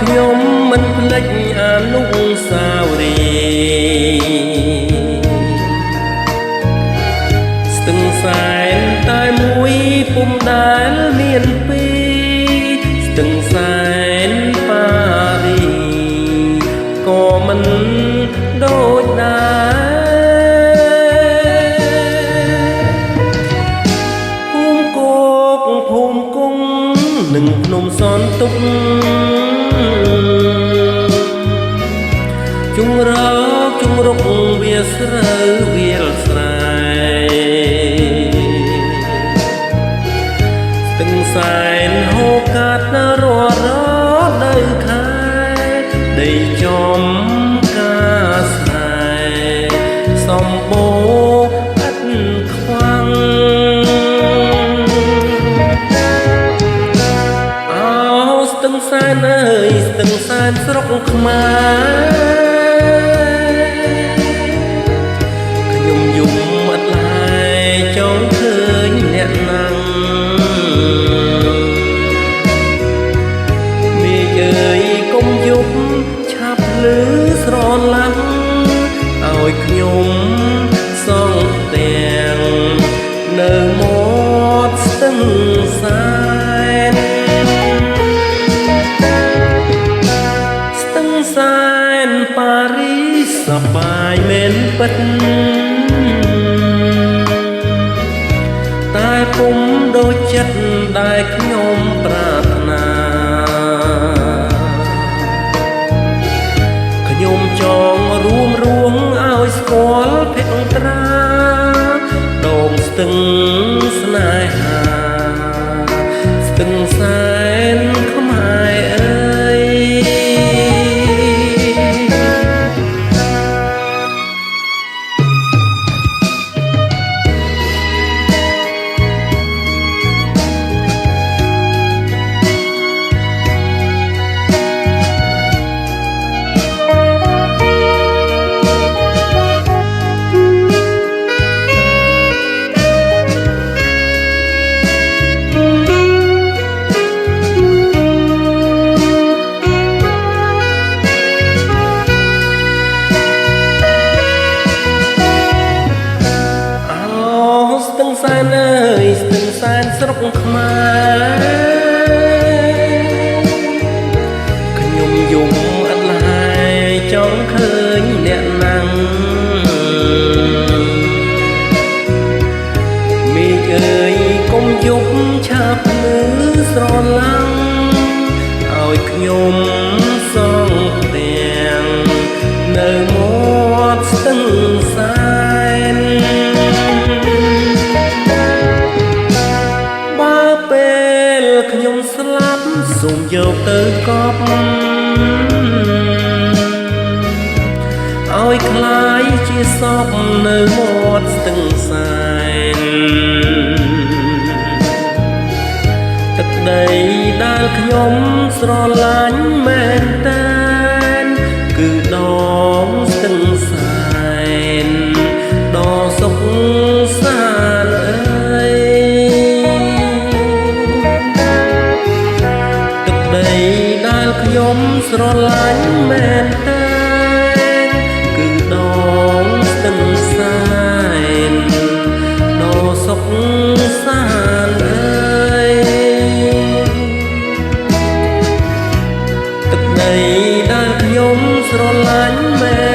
ខ្ញុំមិនភ្លេចអនុស្សាវរីយ៍ស្ទឹងសែនតែមួយពុំដែលមានពីរស្ទឹងសែនប៉ារីក៏មិនដូចដែរភូមិគោកភូមិគង់និងភ្នំសនទុកជុងរកជុងរុកវាស្រូវវាលស្រែស្ទឹងសែនហូរកាត់រាល់រដូវខែដីចំការស្រែសំបូរឥតខ្វាំងអោស្ទឹងសែនអើយស្ទឹងសែនស្រុកខ្មែរខ្ញុំយំអត់ឡាយចង់ឃើញអ្នកណាំងមេអើយកុំយប់ឆាប់លឺស្រឡាំងឲ្យខ្ញុំសងទាំងនៅមាត់ស្ទឹងសែនស្ទឹងសែនប៉ារីសប្បាយមែនពិតតែពុំដូចចិត្តដែលខ្ញុំប្រាថ្នាខ្ញុំចង់រួមឲ្យស្គាល់ភក្ត្រាដងស្ទឹងស្នេហាស្ទឹងសែនខ្មែរអើយស្ទឹងសែនអើយស្ទឹងសែនស្រុកខ្មែរខ្ញុំយំអត់ឡាយចង់ឃើញអ្នកណាំងមេឃអើយកុំយប់ឆាប់លឺស្រឡាំងឲ្យខ្ញុំសងទាំងនៅមាត់ស្ទឹងសែនខ្ញុំស្លាប់សូមយកទៅកប់ឲ្យคล้ายជាសពនៅមាត់ស្ទឹងសែនទឹកដីដែលខ្ញុំស្រឡាញ់មែនតែនគឺដងស្ទឹងសែនដ៏សុខសាន្តអើយដែលខ្ញុំស្រឡាញ់មែនតែនគឺដងស្ទឹងសែនដ៏សុខសាន្តអើយទឹកដីដែលខ្ញុំស្រឡាញ់មែន